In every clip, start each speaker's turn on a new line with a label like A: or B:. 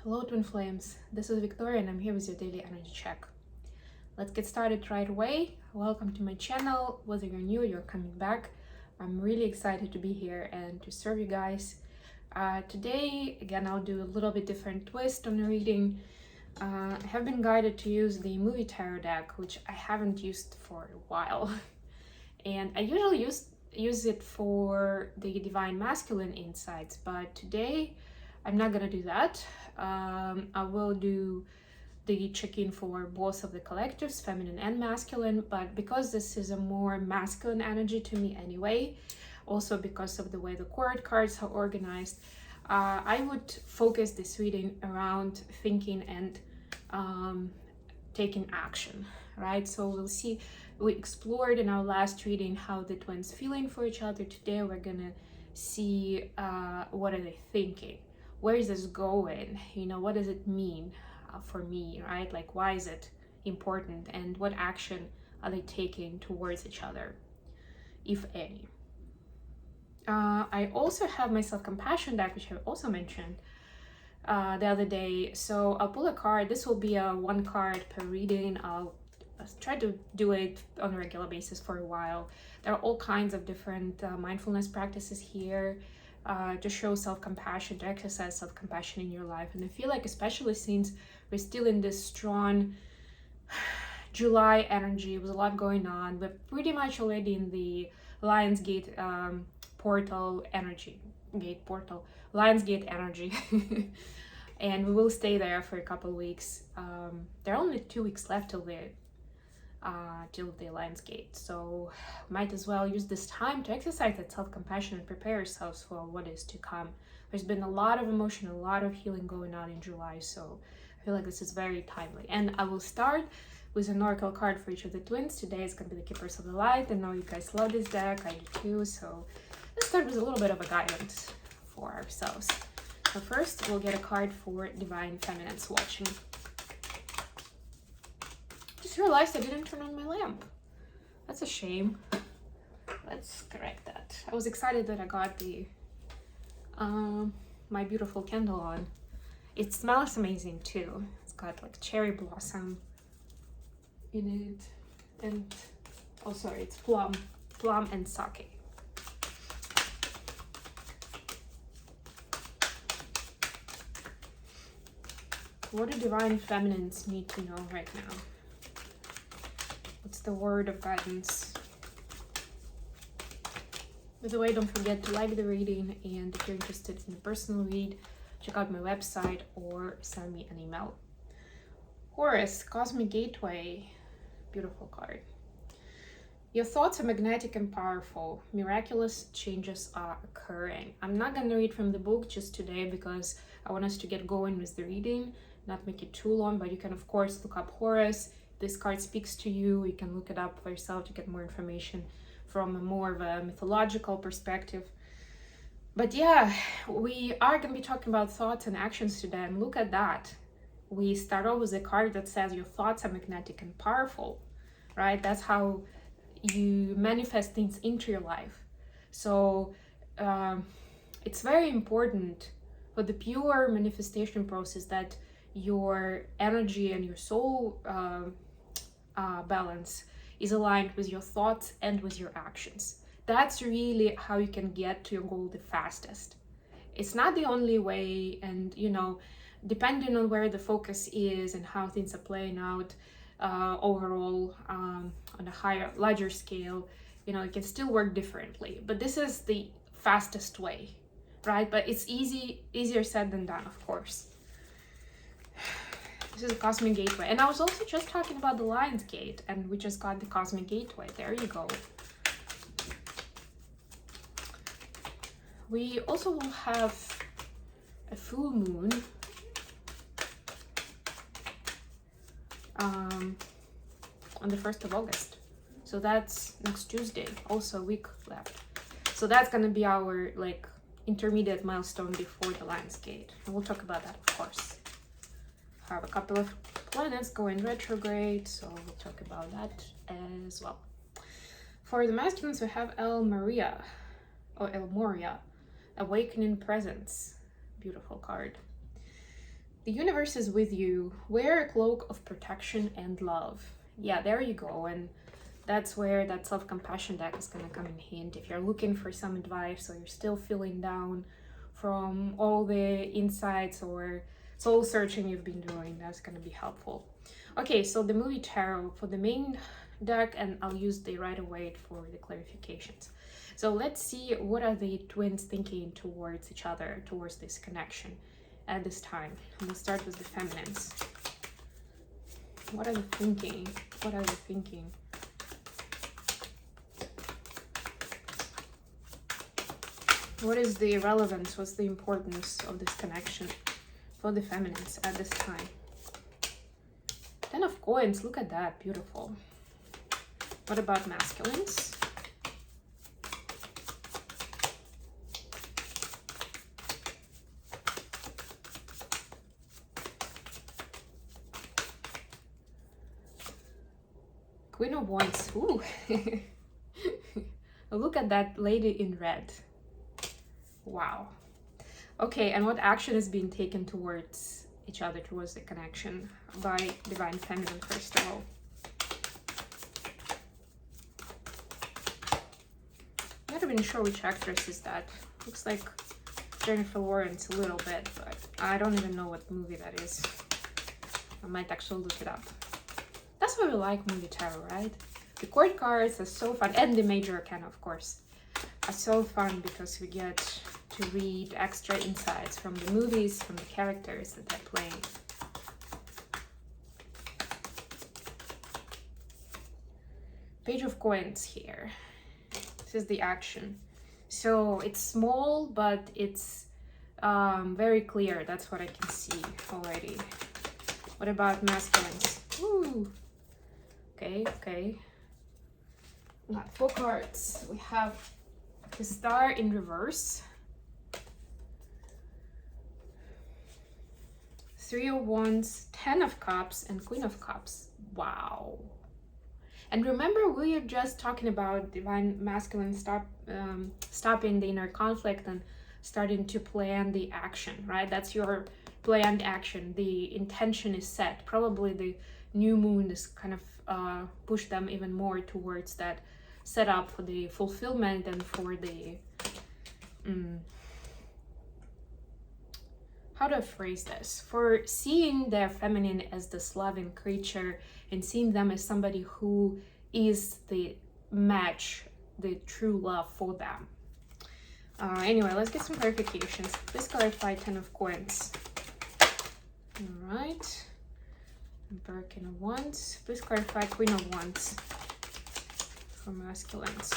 A: Hello Twin Flames, this is Victoria and I'm here with your daily energy check. Let's get started right away. Welcome to my channel. Whether you're new or you're coming back, I'm really excited to be here and to serve you guys. Today, again, I'll do a little bit different twist on the reading. I have been guided to use the movie tarot deck, which I haven't used for a while. And I usually use it for the divine masculine insights, but today I'm not gonna do that. I will do the check-in for both of the collectives, feminine and masculine, but because this is a more masculine energy to me anyway, also because of the way the court cards are organized, I would focus this reading around thinking and taking action, right? So we'll see, we explored in our last reading how the twins feeling for each other. Today we're gonna see what are they thinking, where is this going, what does it mean for me, right? Like, why is it important, and what action are they taking towards each other, if any. I also have my self-compassion deck, which I also mentioned the other day. So I'll pull a card. This will be a one card per reading. I'll try to do it on a regular basis for a while. There are all kinds of different mindfulness practices here to show self-compassion, to exercise self-compassion in your life. And I feel like, especially since we're still in this strong July energy with a lot going on, we're pretty much already in the Lionsgate portal energy, Lionsgate energy. And we will stay there for a couple of weeks. There are only 2 weeks left till the Lionsgate, so might as well use this time to exercise that self-compassion and prepare yourselves for what is to come. There's been a lot of emotion, a lot of healing going on in July, so I feel like this is very timely. And I will start with an oracle card for each of the twins. Today is going to be the Keepers of the Light. I know you guys love this deck, I do too, so let's start with a little bit of a guidance for ourselves. So first, we'll get a card for Divine Feminine's watching. Just realized I didn't turn on my lamp. That's a shame. Let's correct that. I was excited that I got the my beautiful candle on. It smells amazing too. It's got like cherry blossom in it, and oh sorry, it's plum and sake. What do Divine Feminines need to know right now? What's the word of guidance? By the way, don't forget to like the reading, and if you're interested in a personal read, check out my website or send me an email. Horus, Cosmic Gateway, beautiful card. Your thoughts are magnetic and powerful. Miraculous changes are occurring. I'm not going to read from the book just today because I want us to get going with the reading, not make it too long, but you can of course look up Horus. This card speaks to you. You can look it up for yourself to get more information from a more of a mythological perspective. But yeah, we are going to be talking about thoughts and actions today, and look at that. We start off with a card that says your thoughts are magnetic and powerful, right? That's how you manifest things into your life. So it's very important for the pure manifestation process that your energy and your soul balance is aligned with your thoughts and with your actions. That's really how you can get to your goal the fastest. It's not the only way, and depending on where the focus is and how things are playing out overall on a larger scale, it can still work differently. But this is the fastest way, right? But it's easier said than done, of course. This is a Cosmic Gateway. And I was also just talking about the Lionsgate, and we just got the Cosmic Gateway. There you go. We also will have a full moon on the 1st of August. So that's next Tuesday, also a week left. So that's going to be our intermediate milestone before the Lionsgate. And we'll talk about that, of course. Have a couple of planets going retrograde, so we'll talk about that as well. For the masculines, we have El Moria, Awakening Presence. Beautiful card. The universe is with you. Wear a cloak of protection and love. Yeah, there you go. And that's where that self-compassion deck is going to come in handy. If you're looking for some advice or you're still feeling down from all the insights or soul searching you've been doing, that's going to be helpful. Okay, so the movie tarot for the main deck, and I'll use the Rider-Waite for the clarifications. So let's see, what are the twins thinking towards each other, towards this connection at this time. I'm gonna start with the feminines. What are they thinking? What are they thinking? What is the relevance? What's the importance of this connection for the feminines at this time? 10 of Coins, look at that, beautiful. What about masculines? Queen of Wands, ooh. Look at that lady in red. Wow. Okay, and what action is being taken towards each other, towards the connection by Divine Feminine, first of all? I'm not even sure which actress is that. Looks like Jennifer Lawrence a little bit, but I don't even know what movie that is. I might actually look it up. That's why we like movie tarot, right? The court cards are so fun, and the major arcana, of course, are so fun because we get to read extra insights from the movies, from the characters that they're playing. Page of Coins here. This is the action. So it's small, but it's very clear. That's what I can see already. What about masculines? Ooh. Okay, okay. We got 4 cards. We have the Star in reverse. 3 of Wands, 10 of Cups, and Queen of Cups. Wow. And remember, we are just talking about Divine Masculine stopping the inner conflict and starting to plan the action, right? That's your planned action. The intention is set. Probably the new moon is kind of push them even more towards that setup for the fulfillment and for the how do I phrase this? For seeing their feminine as this loving creature and seeing them as somebody who is the match, the true love for them. Anyway, let's get some clarifications. Please clarify 10 of Coins. All right. Emperor, King of Wands. Please clarify Queen of Wands for masculines.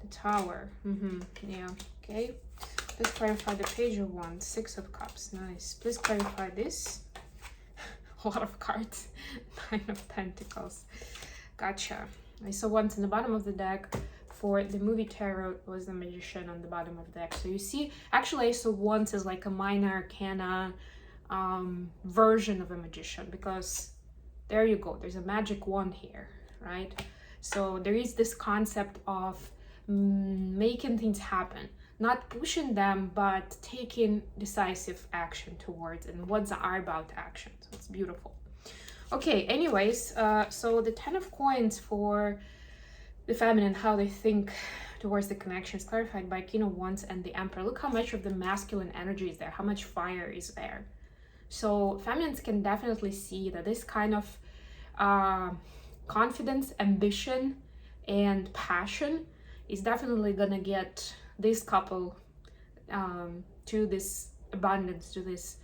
A: The Tower. Yeah. Okay. Please clarify the Page of Wands. 6 of Cups. Nice. Please clarify this. A lot of cards. 9 of Pentacles. Gotcha. I saw once in the bottom of the deck. For the movie tarot was the Magician on the bottom of the deck. So you see, actually Ace of Wands is like a minor arcana version of a magician, because there you go, there's a magic wand here, right? So there is this concept of making things happen, not pushing them, but taking decisive action towards, and what's are about action. So it's beautiful. Okay, anyways, so the 10 of Coins for the feminine, how they think towards the connections, clarified by King of Wands and the Emperor. Look how much of the masculine energy is there, how much fire is there. So feminines can definitely see that this kind of confidence, ambition, and passion is definitely gonna get this couple to this abundance, to this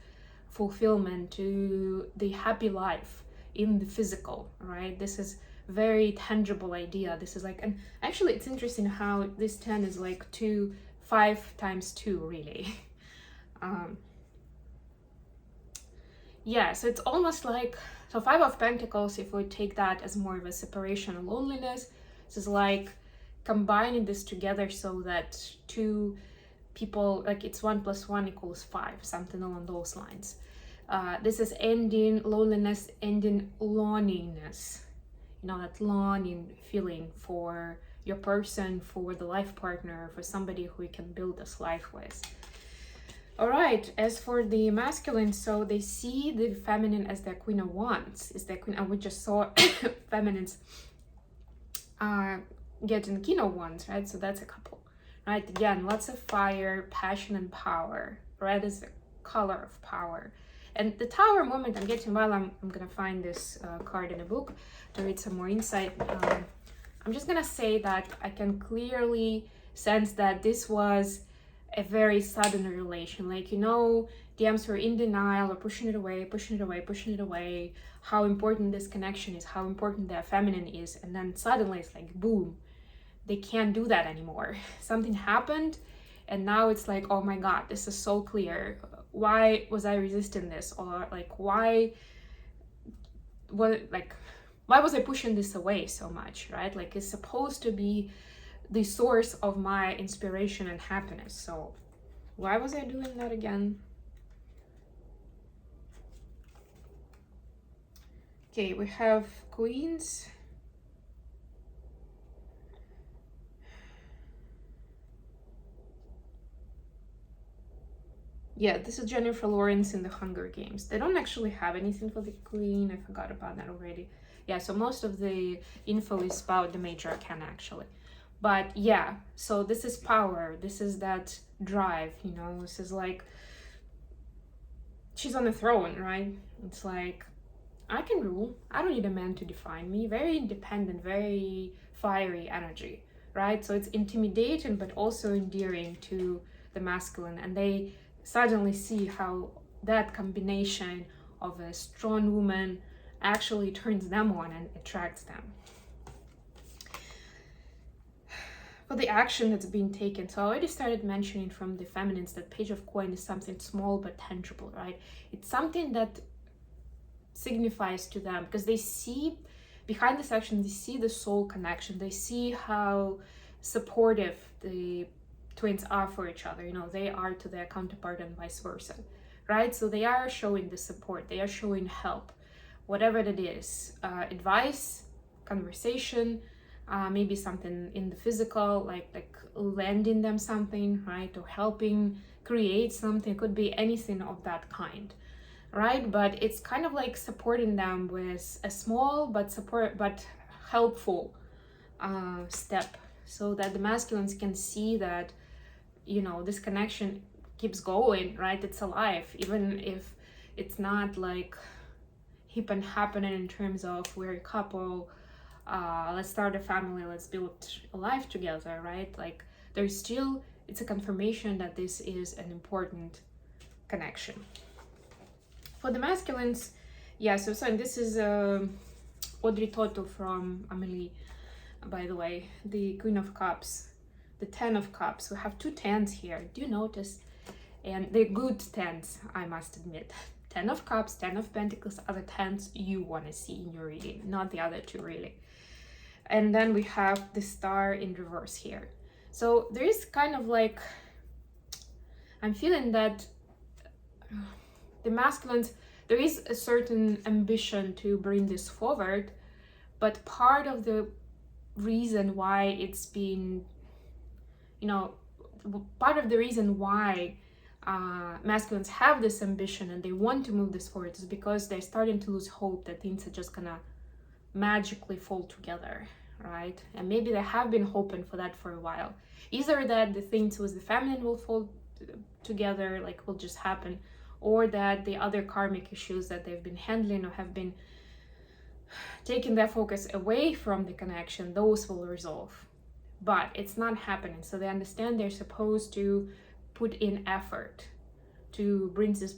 A: fulfillment, to the happy life in the physical, right? This is very tangible idea. This is like, and actually it's interesting how this 10 is like 5 times 2 really. Yeah, so it's almost like, so 5 of Pentacles, if we take that as more of a separation and loneliness, this is like combining this together so that 2 people, like it's 1 + 1 = 5, something along those lines. This is ending loneliness, ending loneliness. You know, that longing feeling for your person, for the life partner, for somebody who you can build this life with. All right, as for the masculine, so they see the feminine as the Queen of Wands, is the Queen, and we just saw feminines getting King of Wands, right? So that's a couple, right? Again, lots of fire, passion, and power. Red is the color of power. And the Tower moment I'm getting, while I'm gonna find this card in a book to read some more insight. I'm just gonna say that I can clearly sense that this was a very sudden relation. Like, you know, DMs were in denial or pushing it away, pushing it away, pushing it away, how important this connection is, how important their feminine is. And then suddenly it's like, boom, they can't do that anymore. Something happened, and now it's like, oh my God, this is so clear. Why was I resisting this? Or like, why was I pushing this away so much, right? Like, it's supposed to be the source of my inspiration and happiness. So why was I doing that again? Okay, we have Queens. Yeah, this is Jennifer Lawrence in the Hunger Games. They don't actually have anything for the Queen. I forgot about that already. Yeah, so most of the info is about the Major Arcana, actually. But yeah, so this is power. This is that drive, you know. This is like, she's on the throne, right? It's like, I can rule. I don't need a man to define me. Very independent, very fiery energy, right? So it's intimidating, but also endearing to the masculine. And they suddenly see how that combination of a strong woman actually turns them on and attracts them. For the action that's being taken, so I already started mentioning from the feminines that Page of Coins is something small but tangible, right? It's something that signifies to them, because they see behind this action, they see the soul connection, they see how supportive the twins are for each other, you know, they are to their counterpart and vice versa, right? So they are showing the support, they are showing help, whatever it is, advice, conversation, maybe something in the physical, like lending them something, right? Or helping create something. It could be anything of that kind, right? But it's kind of like supporting them with a small but helpful step, so that the masculines can see that, you know, this connection keeps going, right? It's alive, even if it's not like hip and happening in terms of we're a couple, let's start a family, let's build a life together, right? Like, there's still, it's a confirmation that this is an important connection. For the masculines, yeah, so this is Audrey Tautou from Amelie, by the way, the Queen of Cups, the 10 of Cups. We have two 10s here, do you notice? And they're good 10s, I must admit. 10 of Cups, 10 of Pentacles are the 10s you want to see in your reading, not the other two, really. And then we have the Star in reverse here. So there is kind of like, I'm feeling that the masculines, there is a certain ambition to bring this forward, but part of the reason why it's been, you know, part of the reason why masculines have this ambition and they want to move this forward is because they're starting to lose hope that things are just gonna magically fall together, right? And maybe they have been hoping for that for a while. Either that the things with the feminine will fall together, like will just happen, or that the other karmic issues that they've been handling or have been taking their focus away from the connection, those will resolve. But it's not happening. So they understand they're supposed to put in effort to bring this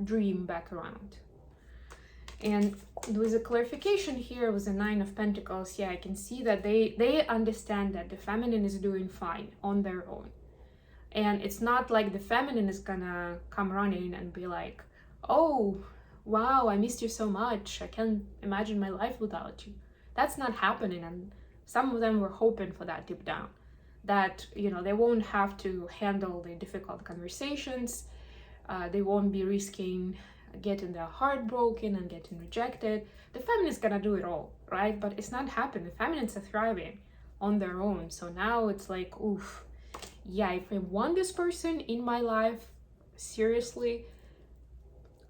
A: dream back around. And with a clarification here with the 9 of Pentacles, yeah, I can see that they understand that the feminine is doing fine on their own. And it's not like the feminine is gonna come running and be like, oh, wow, I missed you so much. I can't imagine my life without you. That's not happening. And some of them were hoping for that deep down, that, you know, they won't have to handle the difficult conversations. They won't be risking getting their heart broken and getting rejected. The feminine is gonna do it all, right? But it's not happening. The feminines are thriving. on their own. So now it's like, oof, yeah, if I want this person in my life, seriously,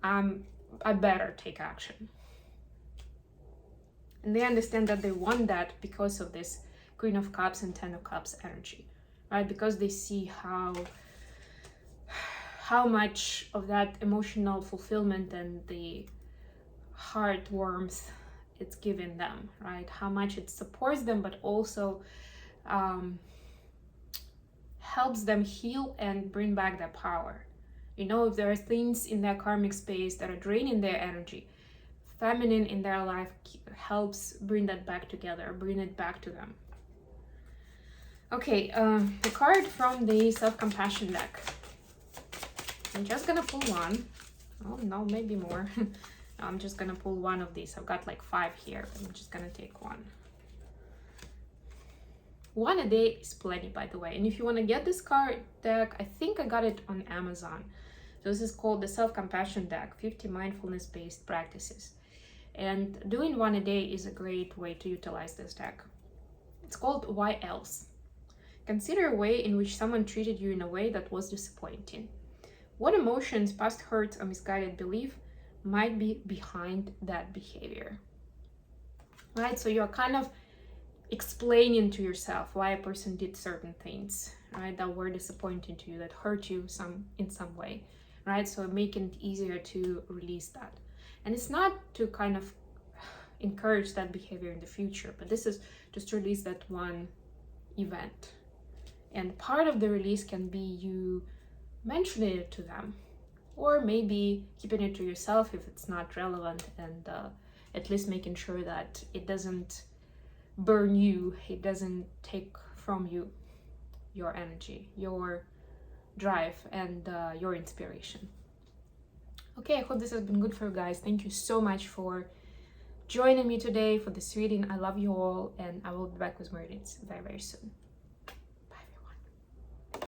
A: I better take action. And they understand that they want that because of this Queen of Cups and Ten of Cups energy, right? Because they see how much of that emotional fulfillment and the heart warmth it's giving them, right? How much it supports them, but also helps them heal and bring back their power. You know, if there are things in their karmic space that are draining their energy, feminine in their life helps bring that back together, bring it back to them. Okay, the card from the self-compassion deck. I'm just gonna pull one. Oh no, maybe more. I'm just gonna pull one of these. I've got like 5 here, but I'm just gonna take one. One a day is plenty, by the way. And if you want to get this card deck, I think I got it on Amazon. So this is called the Self-Compassion Deck, 50 mindfulness-based practices. And doing one a day is a great way to utilize this deck. It's called Why Else? Consider a way in which someone treated you in a way that was disappointing. What emotions, past hurts, or misguided belief might be behind that behavior? Right? So you're kind of explaining to yourself why a person did certain things, right, that were disappointing to you, that hurt you in some way, right? So making it easier to release that. And it's not to kind of encourage that behavior in the future, but this is just to release that one event. And part of the release can be you mentioning it to them, or maybe keeping it to yourself if it's not relevant, and at least making sure that it doesn't burn you, it doesn't take from you your energy, your drive, and your inspiration. Okay, I hope this has been good for you guys. Thank you so much for joining me today for this reading. I love you all, and I will be back with more readings very, very soon.